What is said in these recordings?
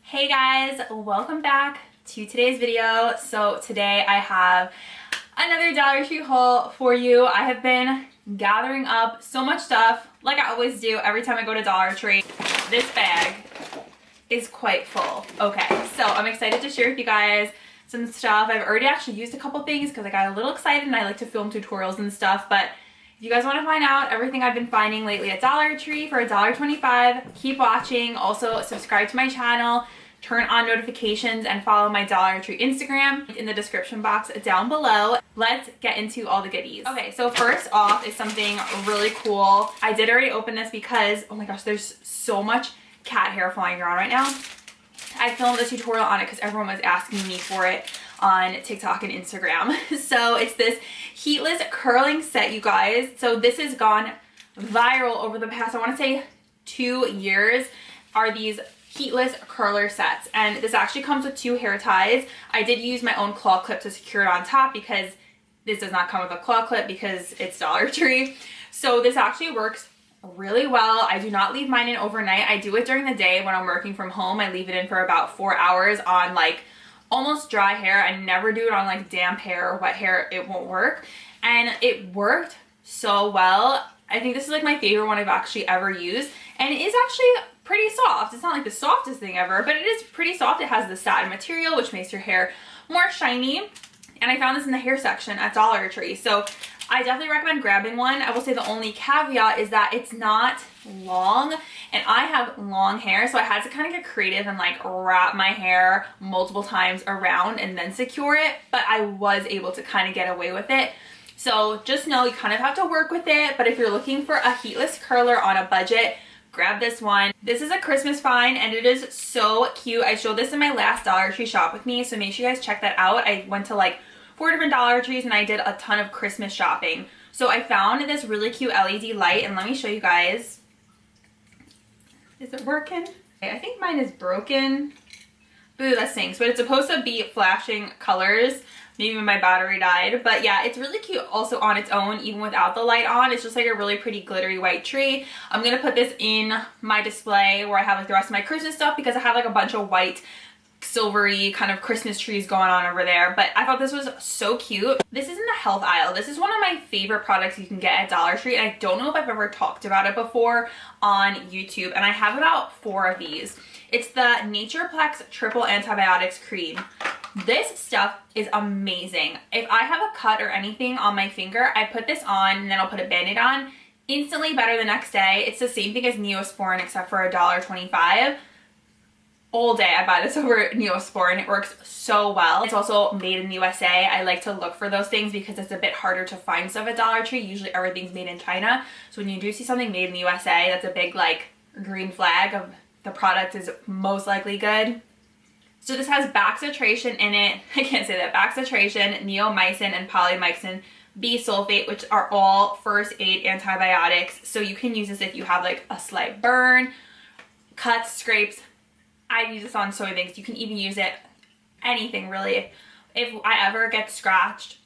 Hey guys, welcome back to today's video. So today I have another Dollar Tree haul for you. I have been gathering up so much stuff like I always do every time I go to Dollar Tree. This bag is quite full. Okay, so I'm excited to share with you guys some stuff. I've already actually used a couple things because I got a little excited and I like to film tutorials and stuff, but if you guys want to find out everything I've been finding lately at Dollar Tree for $1.25, keep watching. Also, subscribe to my channel, turn on notifications, and follow my Dollar Tree Instagram in the description box down below. Let's get into all the goodies. Okay, so first off is something really cool. I did already open this because, oh my gosh, there's so much cat hair flying around right now. I filmed a tutorial on it because everyone was asking me for it on TikTok and Instagram. So it's this Heatless curling set, you guys. So this has gone viral over the past, I want to say 2 years, are these Heatless curler sets. And this actually comes with 2 hair ties. I did use my own claw clip to secure it on top because this does not come with a claw clip because it's Dollar Tree. So this actually works really well. I do not leave mine in overnight. I do it during the day when I'm working from home. I leave it in for about 4 hours on like almost dry hair. I never do it on like damp hair or wet hair. It won't work. And it worked so well. I think this is like my favorite one I've actually ever used. And it is actually pretty soft. It's not like the softest thing ever, but it is pretty soft. It has the satin material, which makes your hair more shiny. And I found this in the hair section at Dollar Tree. So I definitely recommend grabbing one. I will say the only caveat is that it's not long, and I have long hair, so I had to kind of get creative and like wrap my hair multiple times around and then secure it, but I was able to kind of get away with it. So just know you kind of have to work with it, but if you're looking for a heatless curler on a budget, grab this one. This is a Christmas find and it is so cute. I showed this in my last Dollar Tree shop with me, so make sure you guys check that out. I went to like 4 different Dollar Trees and I did a ton of Christmas shopping. So I found this really cute LED light, and let me show you guys. Is it working? Okay, I think mine is broken. Boo, that stinks. But it's supposed to be flashing colors. Maybe my battery died. But yeah, it's really cute also on its own, even without the light on. It's just like a really pretty glittery white tree. I'm going to put this in my display where I have like the rest of my Christmas stuff because I have like a bunch of white silvery kind of Christmas trees going on over there. But I thought this was so cute. This is in the health aisle. This is one of my favorite products you can get at Dollar Tree, and I don't know if I've ever talked about it before on YouTube, and I have about 4 of these. It's the Natureplex Triple Antibiotics Cream. This stuff is amazing. If I have a cut or anything on my finger, I put this on and then I'll put a Band-Aid on. Instantly better the next day. It's the same thing as Neosporin except for $1.25. All day I buy this over Neosporin. It works so well. It's also made in the USA. I like to look for those things because it's a bit harder to find stuff at Dollar Tree. Usually everything's made in China. So when you do see something made in the USA, that's a big like green flag of the product is most likely good. So this has Baxitration in it. I can't say that. Baxitration, neomycin, and polymyxin B-sulfate, which are all first aid antibiotics. So you can use this if you have like a slight burn, cuts, scrapes. I use this on so many things. You can even use it anything really. If I ever get scratched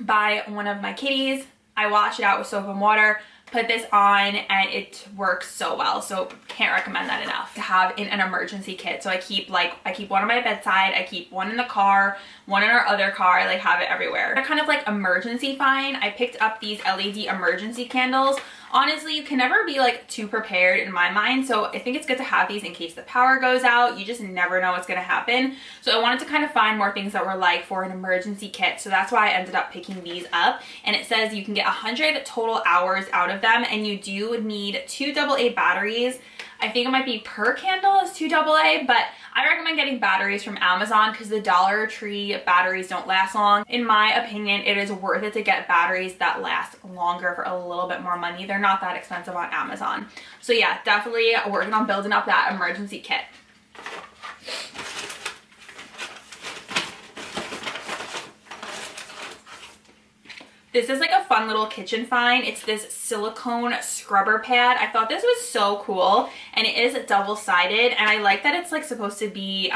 by one of my kitties, I wash it out with soap and water, put this on, and it works so well. So can't recommend that enough to have in an emergency kit. So I keep one on my bedside, I keep one in the car, one in our other car. I like have it everywhere. They're kind of like emergency find. I picked up these LED emergency candles. Honestly, you can never be like too prepared in my mind, so I think it's good to have these in case the power goes out. You just never know what's going to happen. So I wanted to kind of find more things that were like for an emergency kit, so that's why I ended up picking these up. And it says you can get 100 total hours out of them, and you do need 2 AA batteries. I think it might be per candle is 2 AA, but I recommend getting batteries from Amazon because the Dollar Tree batteries don't last long. In my opinion, it is worth it to get batteries that last longer for a little bit more money. They're not that expensive on Amazon. So yeah, definitely working on building up that emergency kit. This is like a fun little kitchen find. It's this silicone scrubber pad. I thought this was so cool, and it is double-sided, and I like that it's like supposed to be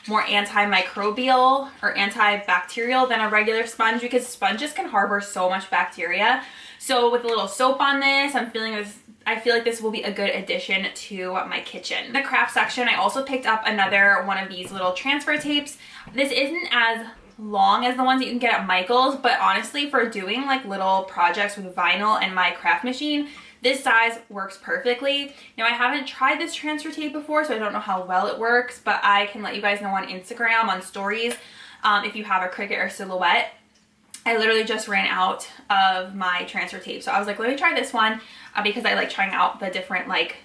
more antimicrobial or antibacterial than a regular sponge because sponges can harbor so much bacteria. So with a little soap on this, I'm feeling this I feel like this will be a good addition to my kitchen. In the craft section, I also picked up another one of these little transfer tapes. This isn't as long as the ones that you can get at Michael's, but honestly, for doing like little projects with vinyl and my craft machine, this size works perfectly. Now, I haven't tried this transfer tape before, so I don't know how well it works, but I can let you guys know on Instagram, on stories, if you have a Cricut or Silhouette. I literally just ran out of my transfer tape, so I was like, let me try this one because I like trying out the different like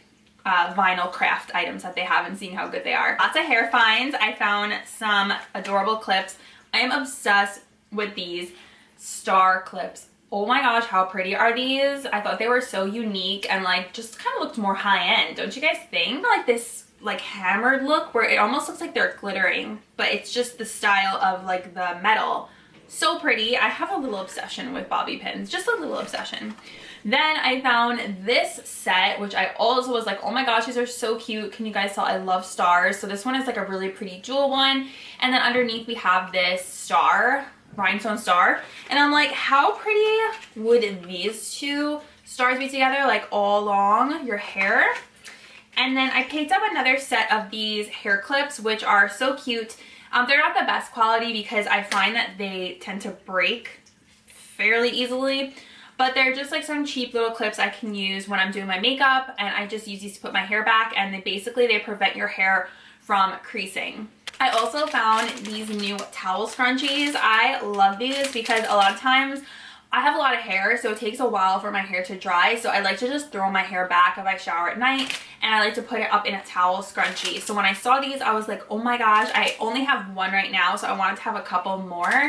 vinyl craft items that they have and seeing how good they are. Lots of hair finds. I found some adorable clips. I am obsessed with these star clips. Oh my gosh, how pretty are these? I thought they were so unique and like just kind of looked more high-end, don't you guys think? Like this like hammered look where it almost looks like they're glittering, but it's just the style of like the metal. So pretty. I have a little obsession with bobby pins, just a little obsession. Then I found this set, which I also was like, oh my gosh, these are so cute. Can you guys tell I love stars? So this one is like a really pretty jewel one. And then underneath we have this star, rhinestone star. And I'm like, how pretty would these two stars be together, like all along your hair? And then I picked up another set of these hair clips, which are so cute. They're not the best quality because I find that they tend to break fairly easily. But they're just like some cheap little clips I can use when I'm doing my makeup, and I just use these to put my hair back, and they prevent your hair from creasing. I also found these new towel scrunchies. I love these because a lot of times I have a lot of hair, so it takes a while for my hair to dry, so I like to just throw my hair back if I shower at night, and I like to put it up in a towel scrunchie. So when I saw these, I was like, oh my gosh, I only have one right now, so I wanted to have a couple more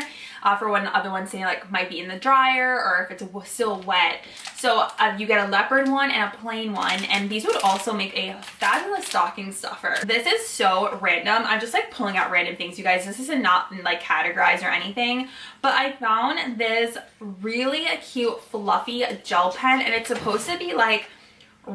for when the other ones say like might be in the dryer or if it's still wet. So you get a leopard one and a plain one, and these would also make a fabulous stocking stuffer. This is so random. I'm just like pulling out random things, you guys. This is not like categorized or anything, but I found this really cute fluffy gel pen, and it's supposed to be like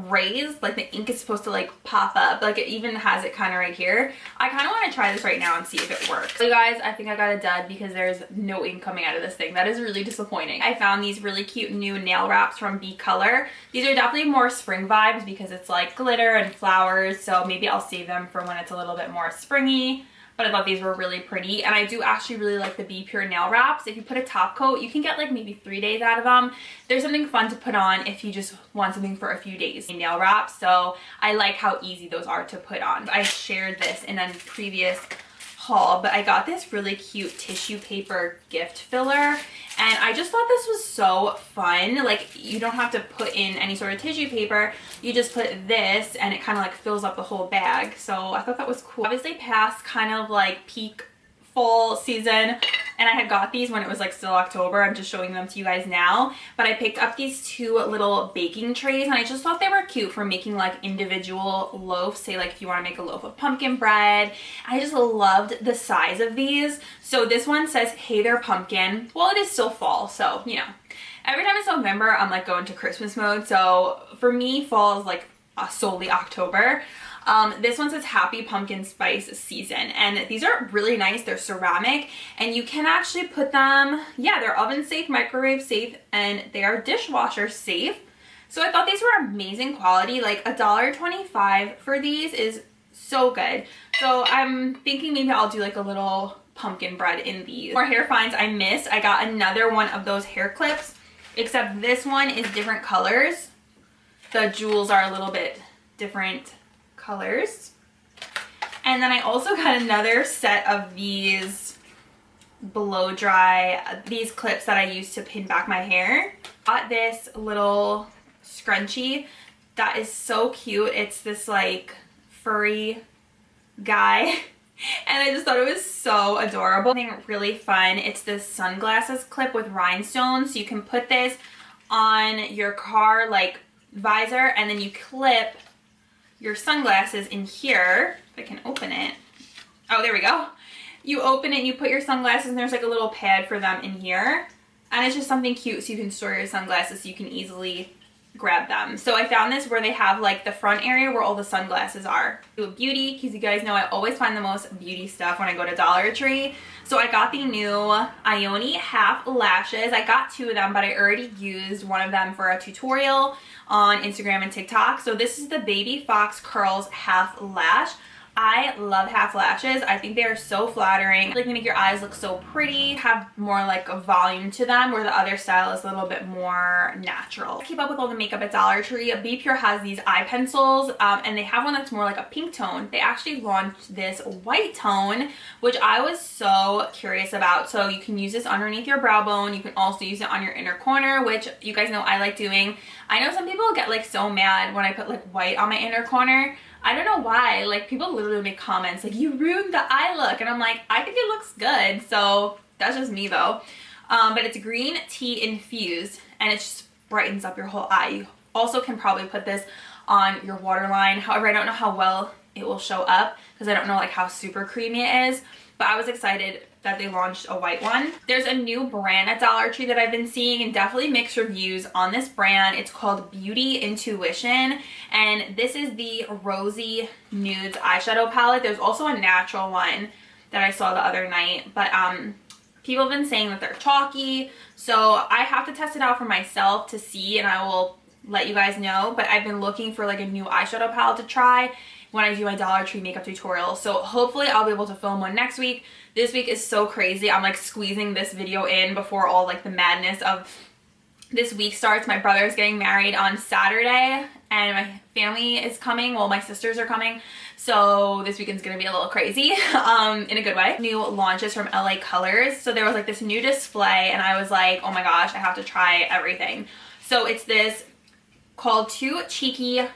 raised, like the ink is supposed to like pop up, like it even has it kind of right here. I kind of want to try this right now and see if it works. So you guys, I think I got a dud because there's no ink coming out of this thing. That is really disappointing. I found these really cute new nail wraps from Be Color. These are definitely more spring vibes because it's like glitter and flowers, so maybe I'll save them for when it's a little bit more springy. But I thought these were really pretty, and I do actually really like the Be Pure nail wraps. If you put a top coat, you can get like maybe 3 days out of them. There's something fun to put on if you just want something for a few days. Nail wraps, so I like how easy those are to put on. I shared this in a previous haul, but I got this really cute tissue paper gift filler, and I just thought this was so fun. Like, you don't have to put in any sort of tissue paper, you just put this and it kind of like fills up the whole bag. So I thought that was cool. Obviously past kind of like peak fall season, and I had got these when it was like still October. I'm just showing them to you guys now, but I picked up these two little baking trays, and I just thought they were cute for making like individual loaves. Say like if you want to make a loaf of pumpkin bread. I just loved the size of these. So this one says, hey there pumpkin. Well, it is still fall, so you know, every time it's November I'm like going to Christmas mode. So for me, fall is like solely October. This one says happy pumpkin spice season, and these are really nice. They're ceramic, and you can actually put them, yeah, they're oven safe, microwave safe, and they are dishwasher safe. So I thought these were amazing quality. Like $1.25 for these is so good. So I'm thinking maybe I'll do like a little pumpkin bread in these. More hair finds I missed. I got another one of those hair clips, except this one is different colors. The jewels are a little bit different colors. And then I also got another set of these blow dry, these clips that I use to pin back my hair. Got this little scrunchie that is so cute. It's this like furry guy, and I just thought it was so adorable. Something really fun, it's this sunglasses clip with rhinestones, so you can put this on your car like visor, and then you clip your sunglasses in here. If I can open it. Oh, there we go. You open it and you put your sunglasses, and there's like a little pad for them in here. And it's just something cute, so you can store your sunglasses so you can easily grab them. So I found this where they have like the front area where all the sunglasses are. Do a beauty, because you guys know I always find the most beauty stuff when I go to Dollar Tree. So I got the new Ioni half lashes. I got 2 of them, but I already used one of them for a tutorial on Instagram and TikTok. So this is the Baby Fox Curls half lash. I love half lashes. I think they are so flattering. Like, they make your eyes look so pretty, have more like a volume to them, where the other style is a little bit more natural. Keep up with all the makeup at Dollar Tree. Be Pure has these eye pencils, and they have one that's more like a pink tone. They actually launched this white tone, which I was so curious about. So you can use this underneath your brow bone. You can also use it on your inner corner, which you guys know I like doing. I know some people get like so mad when I put like white on my inner corner. I don't know why. Like, people literally make comments like, you ruined the eye look, and I'm like, I think it looks good. So that's just me though. But it's green tea infused, and it just brightens up your whole eye. You also can probably put this on your waterline. However, I don't know how well it will show up because I don't know like how super creamy it is, but I was excited that they launched a white one. There's a new brand at Dollar Tree that I've been seeing, and definitely mixed reviews on this brand. It's called Beauty Intuition, and this is the Rosy Nudes eyeshadow palette. There's also a natural one that I saw the other night, but people have been saying that they're chalky, so I have to test it out for myself to see, and I will let you guys know. But I've been looking for like a new eyeshadow palette to try when I do my Dollar Tree makeup tutorial, so hopefully I'll be able to film one next week. This week is so crazy. I'm like squeezing this video in before all like the madness of this week starts. My brother is getting married on Saturday, and my family is coming. Well, my sisters are coming, so this weekend's gonna be a little crazy in a good way. New launches from LA Colors. So there was like this new display, and I was like, oh my gosh, I have to try everything. So it's this called Too Cheeky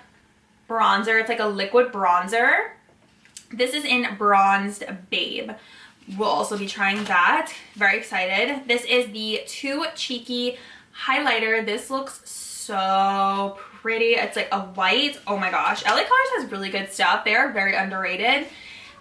bronzer. It's like a liquid bronzer. This is in Bronzed Babe. We'll also be trying that. Very excited. This is the Too Cheeky highlighter. This looks so pretty. It's like a white. Oh my gosh. LA Colors has really good stuff. They are very underrated.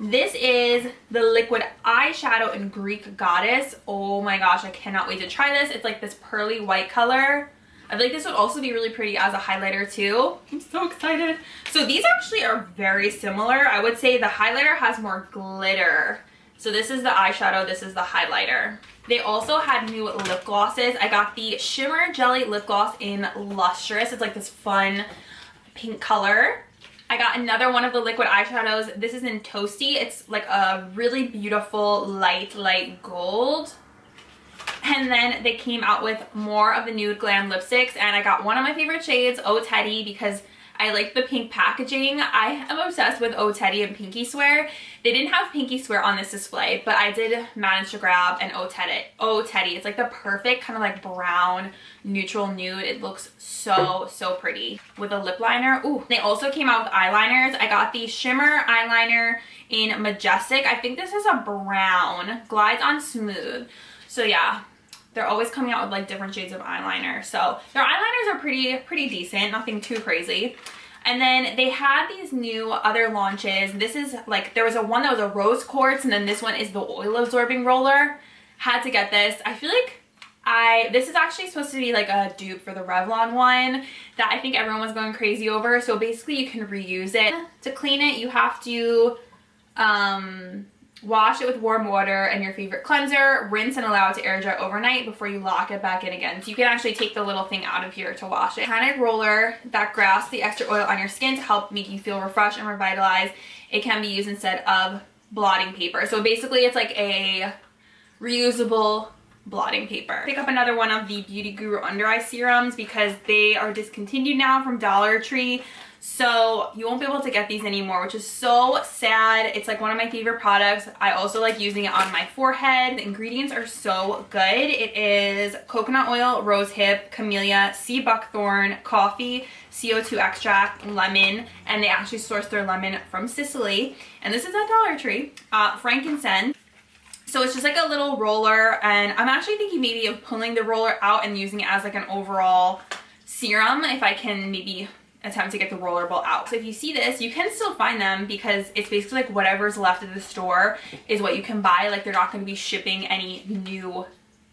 This is the liquid eyeshadow in Greek Goddess. Oh my gosh, I cannot wait to try this. It's like this pearly white color. I feel like this would also be really pretty as a highlighter too. I'm so excited. So these actually are very similar. I would say the highlighter has more glitter. So this is the eyeshadow, this is the highlighter. They also had new lip glosses. I got the Shimmer Jelly Lip Gloss in Lustrous. It's like this fun pink color. I got another one of the liquid eyeshadows. This is in Toasty. It's like a really beautiful light gold. And then they came out with more of the Nude Glam lipsticks, and I got one of my favorite shades, Oh Teddy, because I like the pink packaging. I am obsessed with Oh Teddy and Pinky Swear. They didn't have Pinky Swear on this display, but I did manage to grab an Oh Teddy. It's like the perfect kind of like brown neutral nude. It looks so pretty with a lip liner. Ooh, they also came out with eyeliners. I got the shimmer eyeliner in Majestic. I think this is a brown, glides on smooth. So yeah, they're always coming out with like different shades of eyeliner. So their eyeliners are pretty decent, nothing too crazy. And then they had these new other launches. This is like, there was one that was a rose quartz, and then this one is the oil absorbing roller. Had to get this. I feel like this is actually supposed to be like a dupe for the Revlon one that I think everyone was going crazy over. So basically you can reuse it. To clean it, you have to wash it with warm water and your favorite cleanser, rinse and allow it to air dry overnight before you lock it back in again. So you can actually take the little thing out of here to wash it. Kind of roller that grasps the extra oil on your skin to help make you feel refreshed and revitalized. It can be used instead of blotting paper. So basically it's like a reusable blotting paper. Pick up another one of the Beauty Guru under eye serums because they are discontinued now from Dollar Tree. So you won't be able to get these anymore, which is so sad. It's like one of my favorite products. I also like using it on my forehead. The ingredients are so good. It is coconut oil, rose hip, camellia, sea buckthorn, coffee, CO2 extract, lemon, and they actually source their lemon from Sicily. And this is at Dollar Tree. Frankincense. So it's just like a little roller, and I'm actually thinking maybe of pulling the roller out and using it as like an overall serum if I can maybe attempt to get the roller ball out. So if you see this, you can still find them because it's basically like whatever's left of the store is what you can buy. Like they're not going to be shipping any new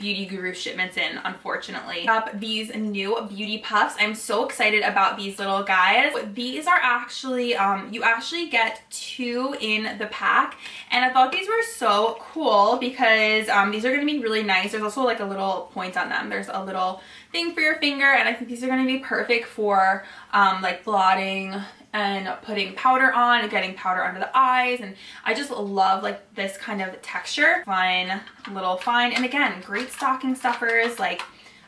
beauty guru shipments in, unfortunately. Up these new beauty puffs. I'm so excited about these little guys. These are actually, you actually get 2 in the pack, and I thought these were so cool because these are going to be really nice. There's also like a little point on them. There's a little thing for your finger, and I think these are going to be perfect for like blotting and putting powder on and getting powder under the eyes, and I just love like this kind of texture. Fine little find, and again, great stocking stuffers. Like,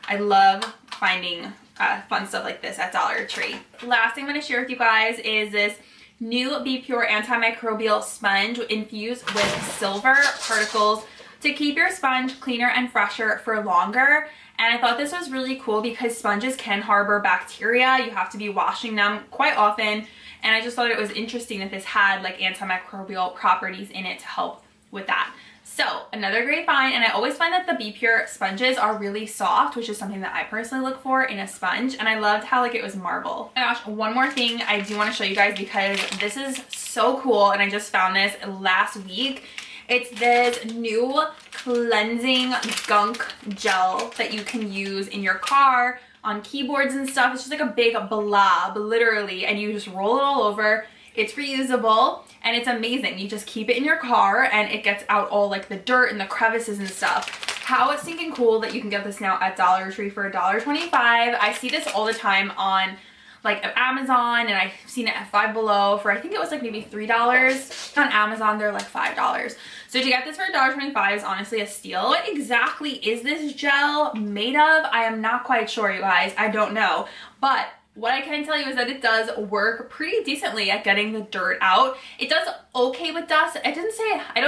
I love finding fun stuff like this at Dollar Tree. Last thing I'm going to share with you guys is this new Be Pure antimicrobial sponge infused with silver particles to keep your sponge cleaner and fresher for longer. And I thought this was really cool because sponges can harbor bacteria. You have to be washing them quite often. And I just thought it was interesting that this had like antimicrobial properties in it to help with that. So another great find, and I always find that the Be Pure sponges are really soft, which is something that I personally look for in a sponge. And I loved how like it was marble. Oh my gosh, one more thing I do want to show you guys because this is so cool, and I just found this last week. It's this new cleansing gunk gel that you can use in your car, on keyboards and stuff. It's just like a big blob, literally, and you just roll it all over. It's reusable, and it's amazing. You just keep it in your car, and it gets out all like the dirt and the crevices and stuff. How it's stinking cool that you can get this now at Dollar Tree for $1.25. I see this all the time on like Amazon, and I've seen it at Five Below for, I think it was like maybe $3. On Amazon, they're like $5. So to get this for $1.25 is honestly a steal. What exactly is this gel made of? I am not quite sure, you guys. I don't know. But what I can tell you is that it does work pretty decently at getting the dirt out. It does okay with dust. I don't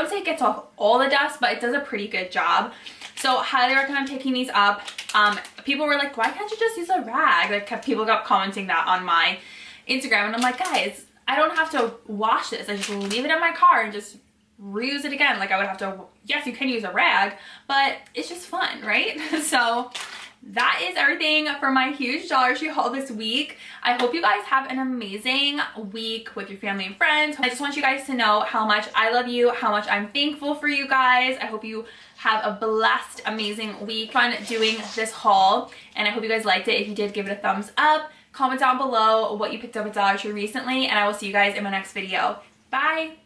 say it gets off all the dust, but it does a pretty good job. So highly recommend picking these up. People were like, why can't you just use a rag? Like, people kept commenting that on my Instagram, and I'm like, guys, I don't have to wash this. I just leave it in my car and just reuse it again. Like, I would have to, yes, you can use a rag, but it's just fun, right? So that is everything for my huge Dollar Tree haul this week. I hope you guys have an amazing week with your family and friends. I just want you guys to know how much I love you, how much I'm thankful for you guys. I hope you have a blessed, amazing week. Fun doing this haul, and I hope you guys liked it. If you did, give it a thumbs up. Comment down below what you picked up at Dollar Tree recently, and I will see you guys in my next video. Bye!